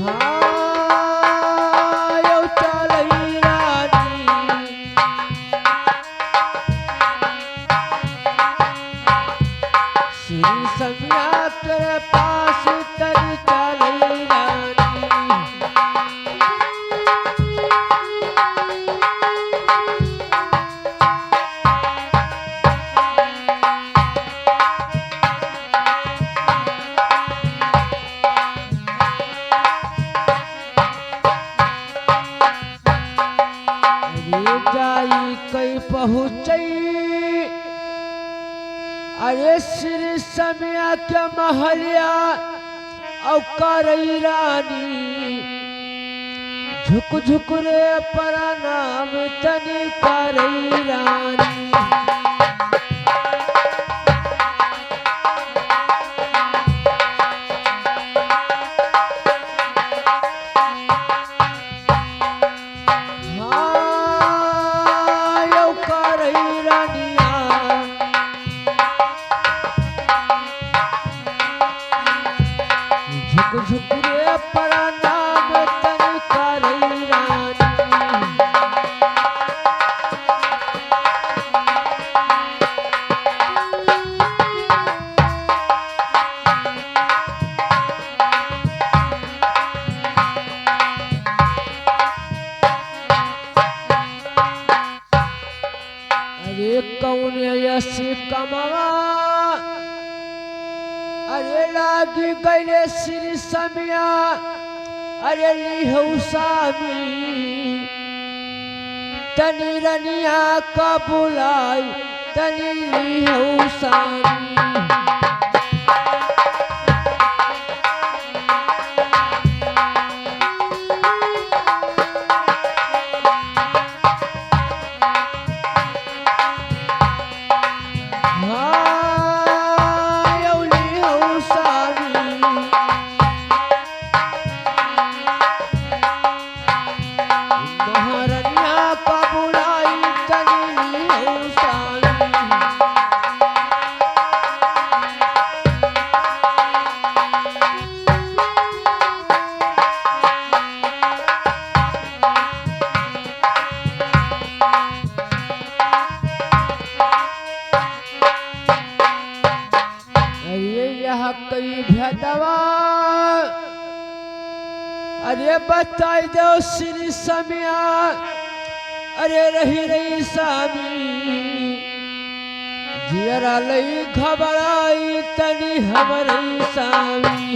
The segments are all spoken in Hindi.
हाँ एउटा लई रानी श्री समिया तेरे पास तरी चलई रानी जाई कई पहुँचई अरे श्री समिया के महलिया औ करई रानी झुक झुक रे प्रणाम तनी करई रानी झुक रे प्रणाम तनी करई रानी अरे कौन यश कमावा अरे लागी गईले श्री समिया अरे लिहौ सामी तनी रनिया का बुलाई तनी लिहौ सामी कई भेदवा अरे बताई दो श्री समिया अरे रही रही सामी जियरा लई घबराई तनी हमरी सामी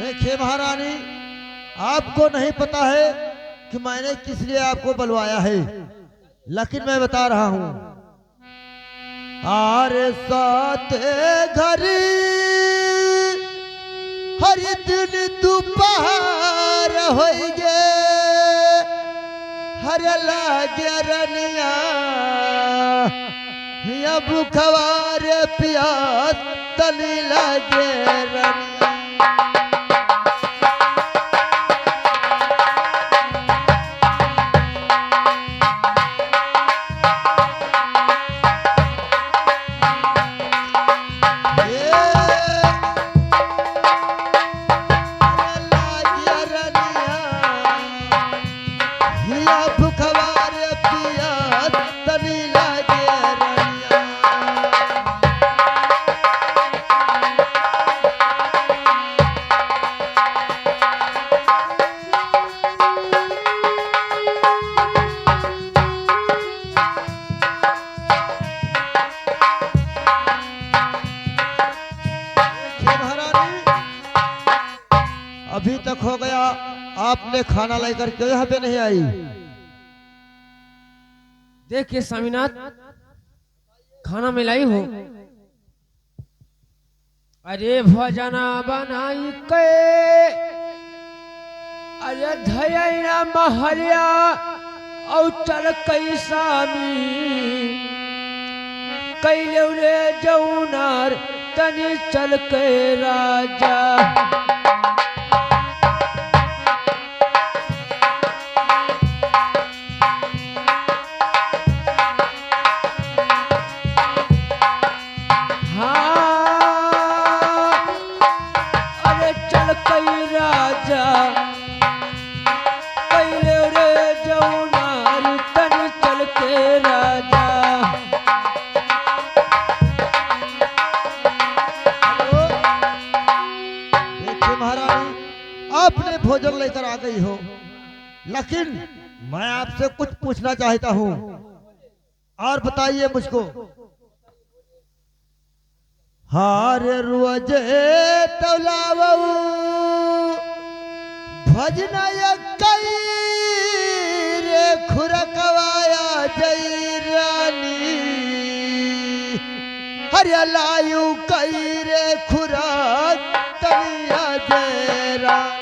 देखिए महारानी, आपको नहीं पता है कि मैंने किस लिए आपको बुलवाया है, लेकिन मैं बता रहा हूं। आरे साथ घरी हर दिन दोपहर हो गे हर लागे रनिया अब खवार प्यास तली लागे रनिया। आपने खाना लेकर क्यों यहाँ पे नहीं आई? देखिए स्वामीनाथ, खाना मिलाई हो। अरे भजना बनाई के, अरे धैया महरिया और चल कई स्वामी, कैले रे जौनार तनी चल के राजा। आपने भोजन लेकर आ गई हो, लेकिन मैं आपसे कुछ पूछना चाहता हूँ और बताइए मुझको। हार रोजे तौलावू भजना कई रे खुरकवाया जई रानी, हरिया लायू कई रे खुराक तनिया जय रानी।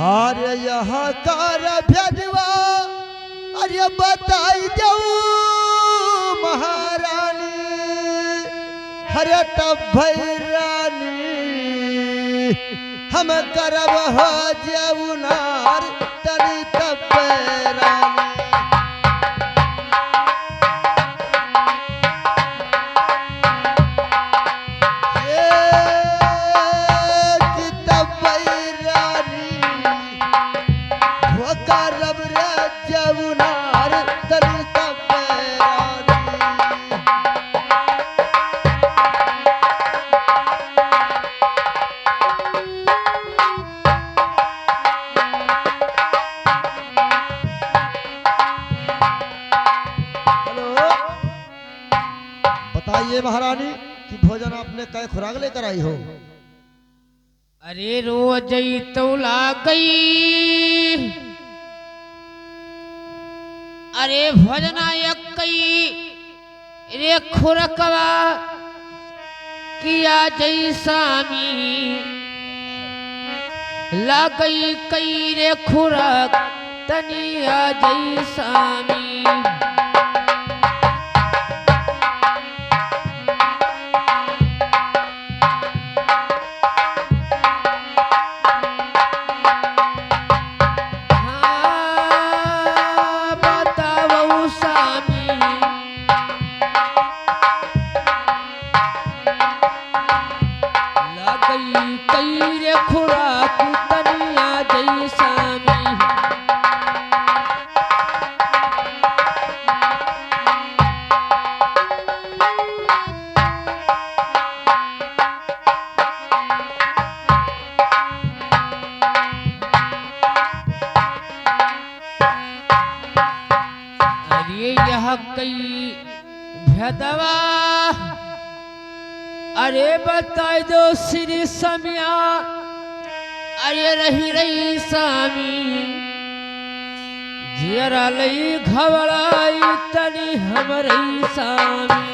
अरे यहाँ कार भेजवा, अरे बताई जाऊ महारानी, हरे तब भैरानी हम करब हो जौनार तनी तब भैरानी। बताइए महारानी कि भोजन आपने कै खुराक लेकर आई हो? अरे रोज तौला गई, अरे भजना कई रे खुरकवा किया जई स्वामी, ला गई कई रे खुराक तनिया जई स्वामी। कई भेदवा, अरे बताई दो श्री समिया, अरे रही रही स्वामी, जरा लई घबराई तनी हमरई स्वामी।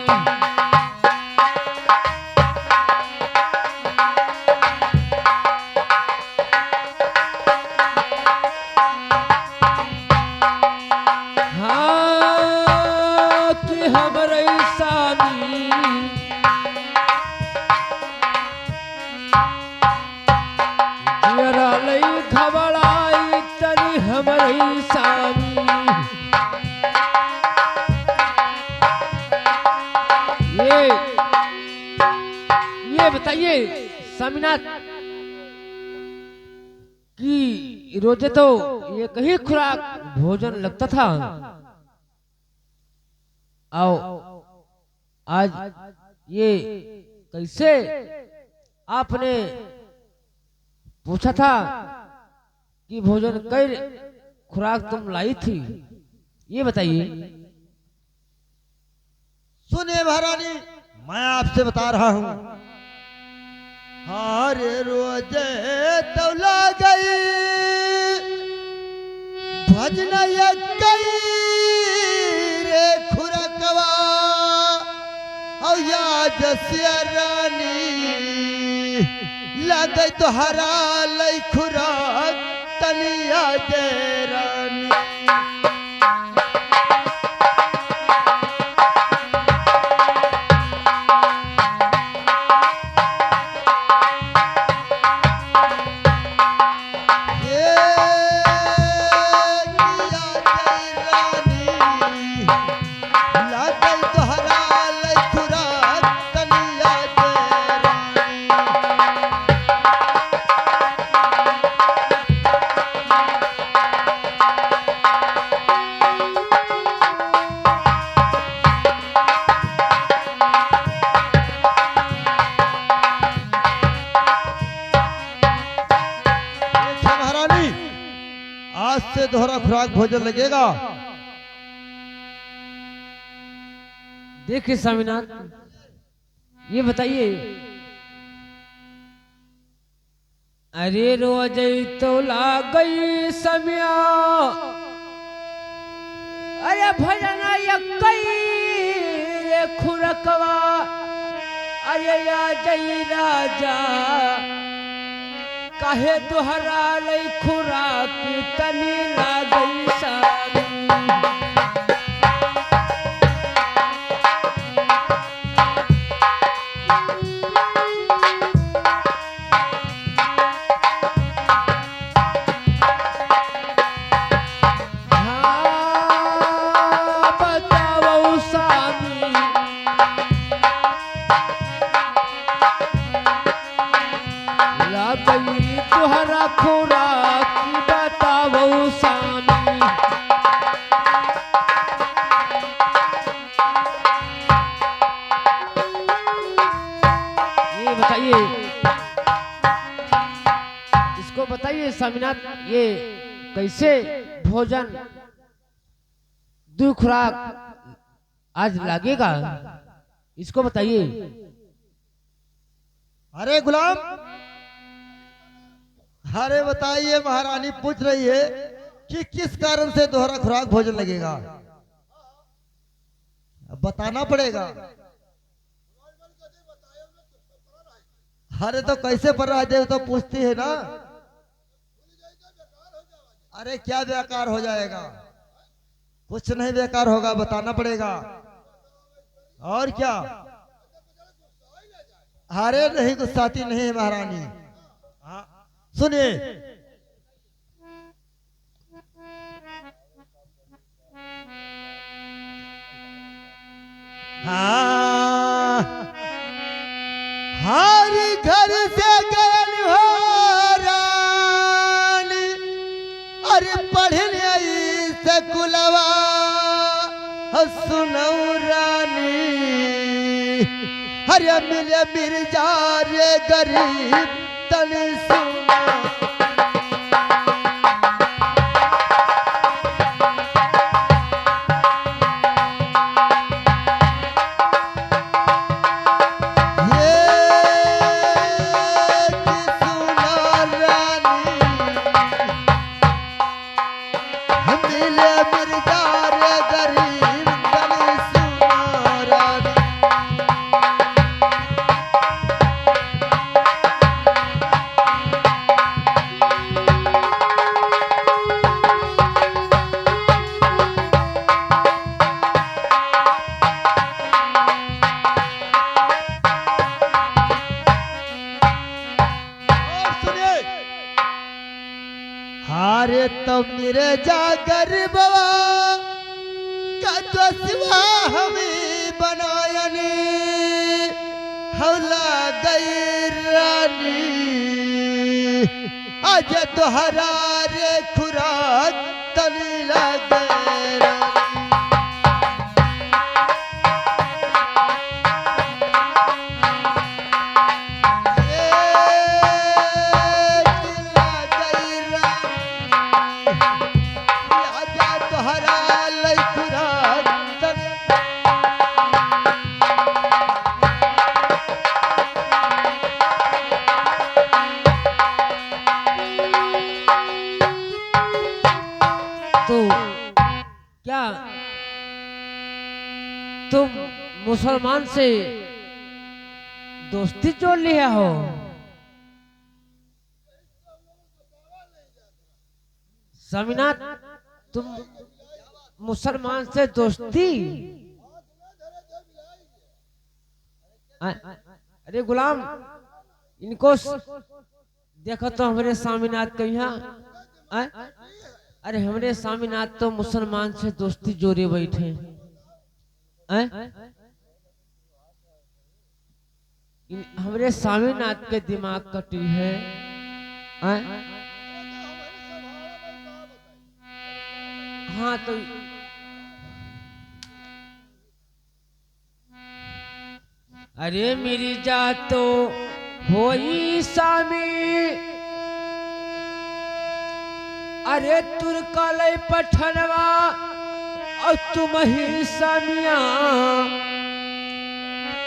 घबराई तनी हमरई स्वामी। ये बताइए स्वामीनाथ कि रोजे तो ये कहीं खुराक भोजन लगता था, आओ आज ये कैसे आपने पूछा था कि भोजन कई खुराक तुम लाई थी, ये बताइए। सुनिए महारानी, मैं आपसे बता रहा हूं। हर रोजे तौला गई भजन कई रे खुरकवा और या जसिया रानी लगे तो हरा लई खुराक तनिया जे रानी। आज से दोहरा खुराक भोजन लगेगा। देखिए स्वामीनाथ, ये बताइए, अरे रोज तो ला गई समय, अरे भजन ये खुरकवा, अरे या जय राजा काहे तुहरा लई खुराक तनी लागई सारी। बताओ स्वामी, लागई तुहरा खुराक बताओ स्वामी। ये बताइए, इसको बताइए स्वामीनाथ, ये कैसे भोजन दो खुराक आज लगेगा, इसको बताइए। अरे गुलाम, अरे बताइए, महारानी पूछ रही है कि किस कारण से दोहरा खुराक भोजन लगेगा, अब बताना पड़ेगा। अरे तो कैसे पर रहा है, तो पूछती है ना। अरे क्या बेकार हो जाएगा, कुछ नहीं बेकार होगा, बताना पड़ेगा। और क्या, अरे नहीं गुस्साती नहीं है महारानी। हाँ सुनिए, हाँ हर घर से गए हो रानी, अरे पढ़ने से कुलवा सुनऊ रानी, हरे मिले मिर्जा रे गरीब तन सुना। हारे तो रे जागर बाबा का तो सिवा हमें बनायनी हौला गई रानी आज तोहरा रे खुराक तनी लगे तो क्या तुम मुसलमान से दोस्ती जोड़ लिया हो? स्वामीनाथ, तुम मुसलमान से दोस्ती? अरे गुलाम, इनको देखो तो हमारे स्वामीनाथ के यहाँ। अरे हमरे स्वामीनाथ तो मुसलमान से दोस्ती जोड़े बैठे। हमरे स्वामीनाथ के दिमाग कटी है। हाँ तो अरे मेरी जात तो होई स्वामी, अरे तुरकालय पठनवा और तुम ही सामिया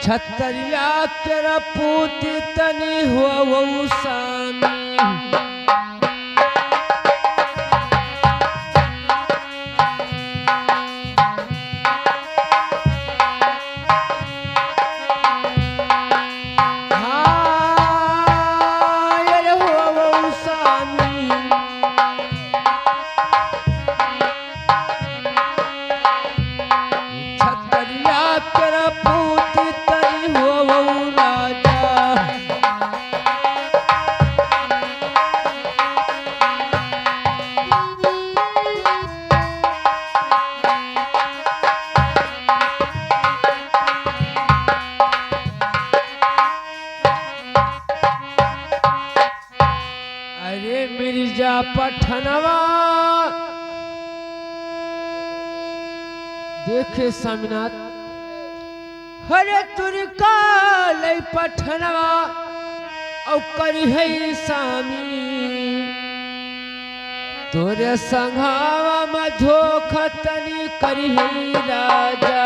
छतरिया तेरा पूती तनी हो वो सामी। मिर्जा पठनवा देखे स्वामीनाथ, हरे तुरकाल पठनवा और करी है स्वामी तोरे संघावा मधो खतनी करी है राजा।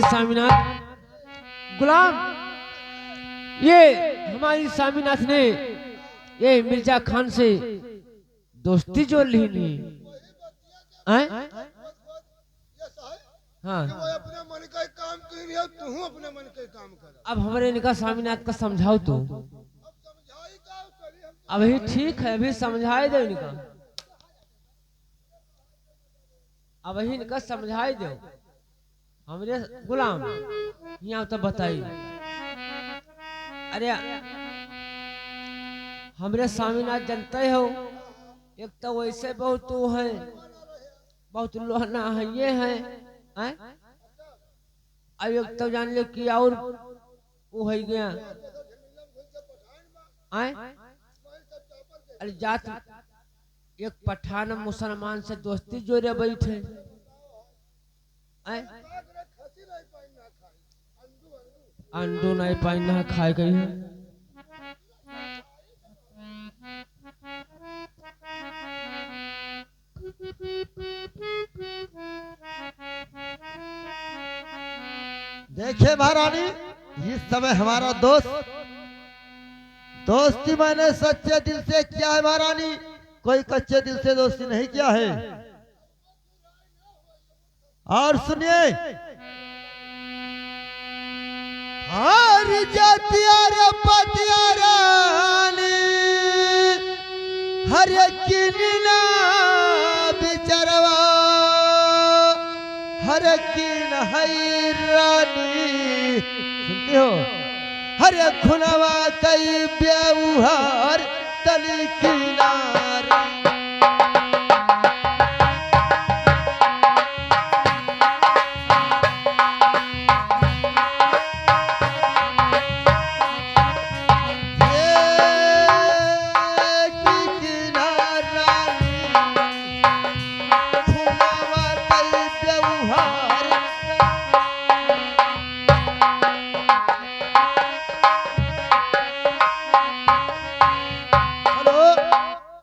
स्वामीनाथ गुलाम, ये हमारी स्वामीनाथ ने ये मिर्जा खान से दोस्ती जोड़ ली नहीं। हाँ, अपने मन का काम कर रही है, तू अपने मन का काम कर। अब हमारे इनका स्वामीनाथ का समझाओ तो। अभी ठीक है, अभी समझाई दो इनका, अभी इनका समझाई दो। हमरे गुलाम यहाँ तो बताइए। अरे हमरे स्वामीनाथ जानते हो, एक तो वैसे बहुत वो है, बहुत लोहना है ये है, अब एक तो जान ले कि और वो है गया। अरे जात एक पठान मुसलमान से दोस्ती जोड़े बैठे, अंडू नहीं पाई ना खाए गई है। देखिए महारानी, इस समय हमारा दोस्ती मैंने सच्चे दिल से किया है महारानी, कोई कच्चे दिल से दोस्ती नहीं किया है। और सुनिए, हार जातिया रे पतिया रानी, हर की ना बिचरवा, हर की नहई रानी, सुनते हो? हर खुनवा कई व्यवहार तली किनार।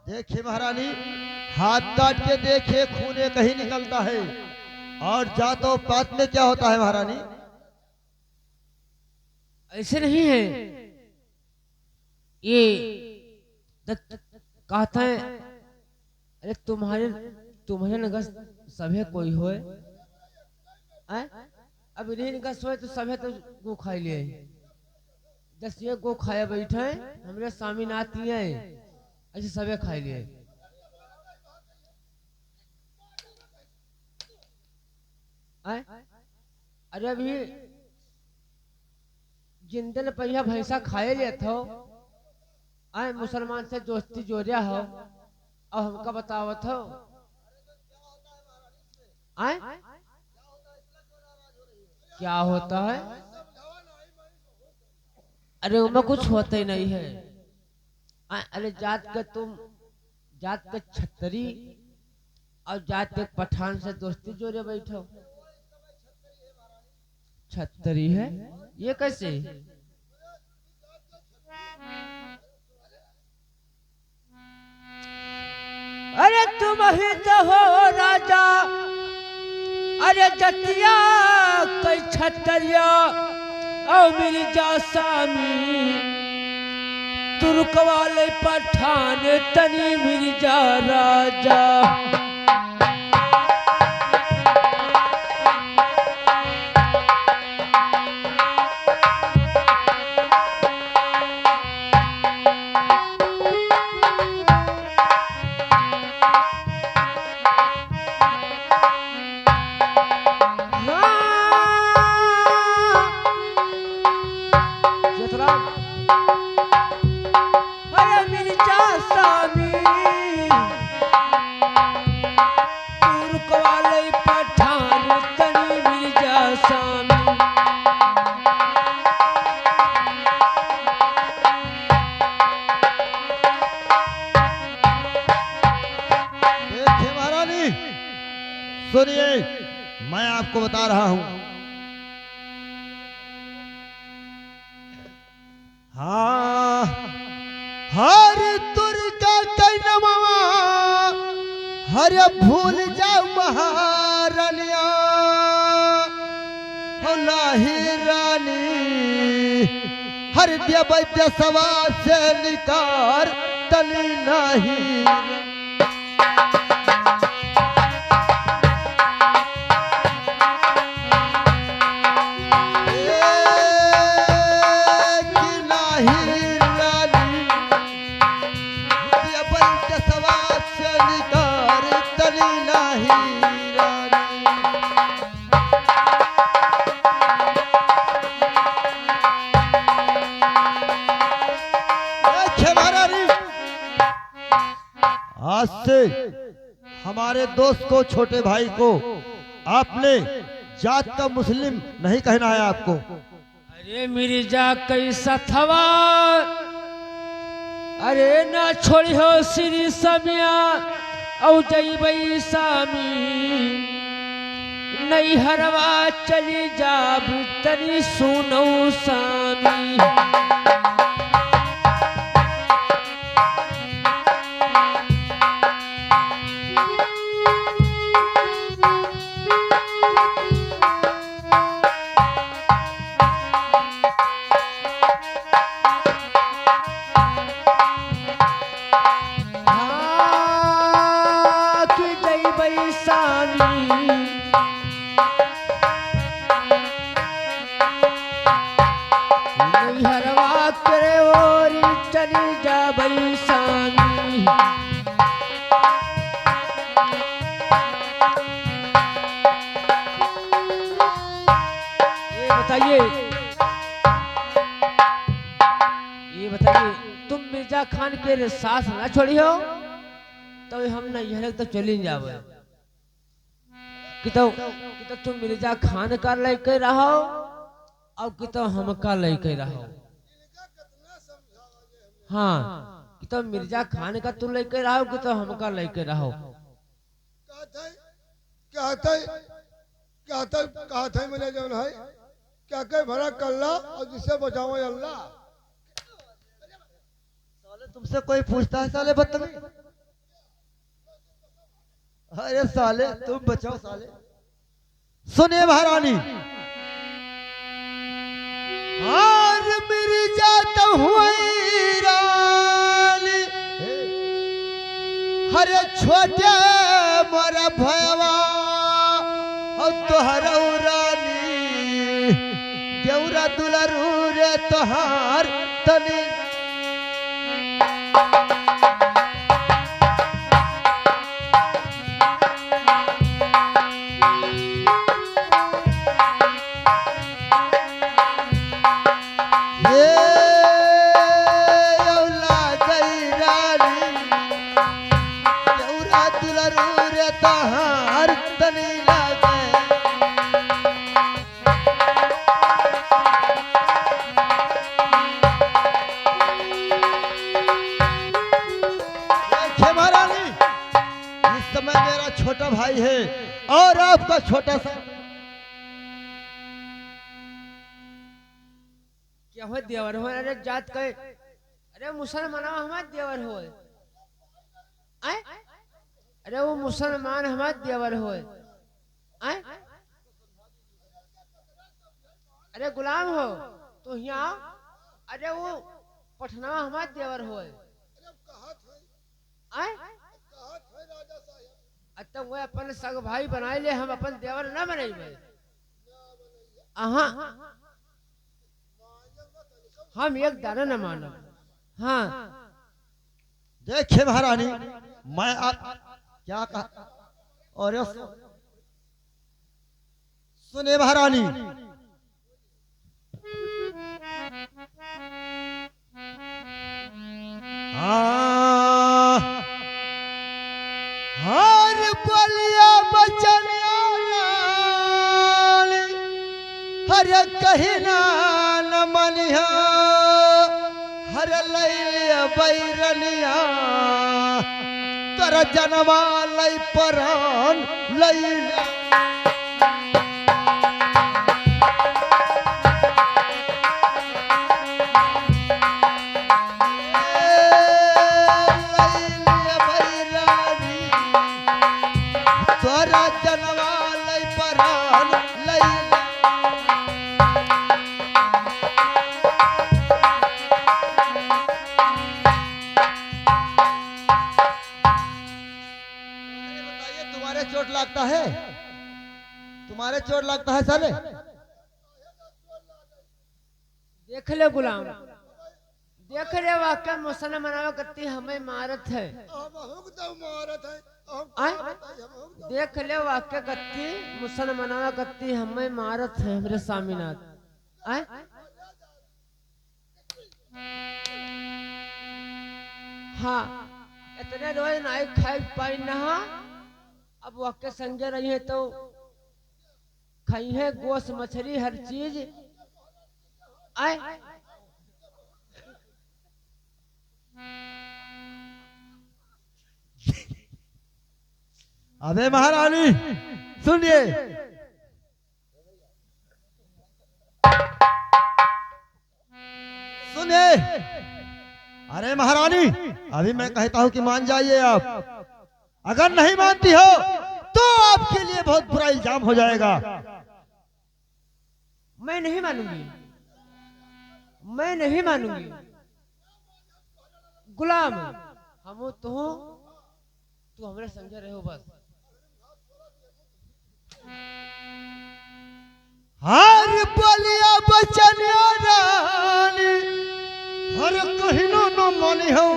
देखिए महारानी, हाथ काट के देखिए खूने कहीं निकलता है, और जातो पात में क्या होता है महारानी? ऐसे नहीं है। ये कहता है, अरे तुम्हारे नगर सभे कोई होए, अब इन्हीं नगर सोए तो सभे तो गो खाई लिए, 10 ये गो खाया बैठे, हमरे स्वामीनाथ लिए ऐसे सबे खाई लिए। अरे अभी जिंदल पहिया भैंसा खाए ले थो, मुसलमान से दोस्ती जोड़िया हो, और हमका बतावत हो क्या होता है? अरे उनमें कुछ होता ही नहीं है। अरे जात के छतरी और जात के पठान से दोस्ती जोड़े बैठो। छतरी है ये कैसे? अरे तुम ही तो हो राजा, अरे जतिया कई छतरिया और मिर्जा सामी, तुर्क वाले पठान तनी मिर्जा राजा। सुनिए, मैं आपको बता रहा हूं। हाँ, हर तुर्का कैनवा, हर भूल जाओ महारानिया, हो नाही रानी, हर दिया वैद्य सवा से निकार तली नहीं। आज से हमारे दोस्त को, छोटे भाई को आपने जात का मुस्लिम नहीं कहना है आपको। अरे मिर्जा कैसा थवा, अरे ना छोड़ी हो श्री समिया औ जई सामी, नहीं हरवा चली जाब तनी सुनो सामी। जाबई सामी हरवा करे और चली जाबई सामी ये बताइए तुम मिर्जा खान के साथ ना छोड़ी हो तो हम ना यह तो चली जावे कि तो तुम मिर्जा खान का लेके रहो और कि तो हम का लेके रहो। हाँ कि तो मिर्जा खान का तू लेके रहो कि तो हम का लेके रहो। क्या था मैंने जो है क्या कह भरा कल्ला और जिसे बचाओ अल्लाह। साले तुमसे कोई पूछता है साले बदतमीज। अरे साले तुम बचाओ साले। सुनिए महारानी और मिर्जा तो हुई रानी हरे छोटे मोरा भयवा और तोहरा रानी देवरा दुलरू रे तोहार तनी छोटा भाई है और आपका छोटा सा क्या हो देवर हो। अरे जात कहे अरे मुसलमान हमारे देवर हो। अरे वो मुसलमान हमारे देवर हो। अरे गुलाम हो तो यहाँ अरे वो पठना हमारे देवर हो। तो वो अपन सग भाई बनाए ले हम अपन देवर न बने। हम एक दाना न मानो। हाँ देखिए महारानी मैं आप क्या कहा और सुने महारानी हर बोलिया बचनिया हर कहिना न मनिया हर लैलिया बैरनिया कर जनवा लई परान लैलिया चोट लगता है तुम्हारे चोट लगता है साले। देख ले गुलाम देख ले वाकई मुसलमान करती हमें मारत है। देख ले वाकई करती मुसलमान करती हमें मारत है हमरे सामीनाथ। हाँ इतने रोज नाई खाई पाई नहा अब वाकई संजय रही है तो खाई है गोश्त मछली हर चीज। अबे महारानी सुनिए सुनिए अरे महारानी अभी मैं कहता हूं कि मान जाइए आप। अगर नहीं मानती हो तो आपके लिए बहुत बुरा इल्जाम हो जाएगा। मैं नहीं मानूंगी मैं नहीं मानूंगी गुलाम हम तो तू हमरे संजय रहो बस। बोलिया बचनिया रानी हर कहिनो न मानी हो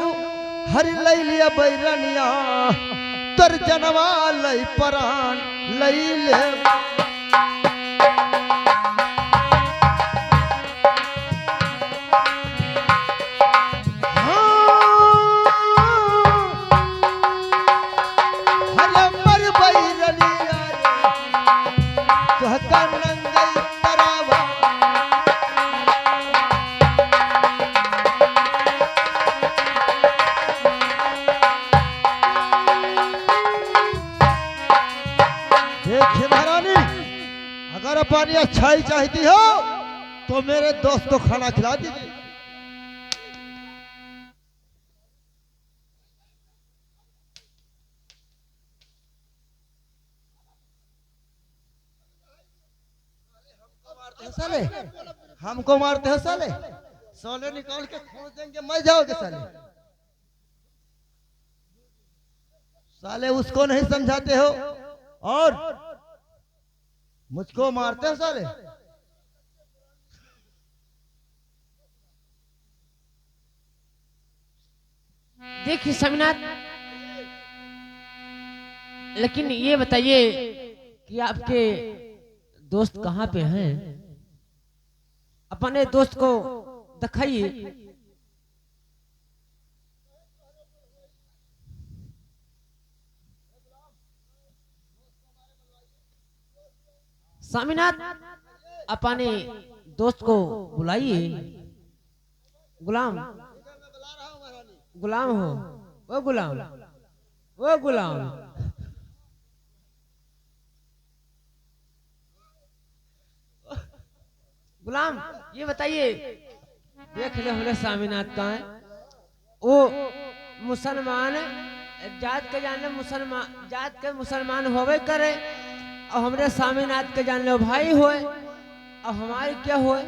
हर लैलिया बैरनिया तर जनवा लई परान लैले देखिए महारानी, अगर पानी अच्छाई चाहती हो तो मेरे दोस्त को खाना खिला दीजिए। साले हमको मारते हो साले, सोने निकाल के खोल देंगे, मर जाओगे साले। साले उसको नहीं समझाते हो और मुझको मारते हो साले। देखिए स्वामीनाथ, लेकिन ये बताइए कि आपके दोस्त कहाँ पे हैं? अपने दोस्त को दिखाइए। स्वामीनाथ, अपने दोस्त को बुलाइए। गुलाम, गुलाम हो, वो गुलाम, वो गुलाम। गुलाम, ये बताइए, देख ले हमने स्वामीनाथ का है, वो मुसलमान जात के जान ले, मुसलमान जात के मुसलमान होवे करे, और हमरे स्वामीनाथ के जान लो भाई होए, और हमारे क्या होए?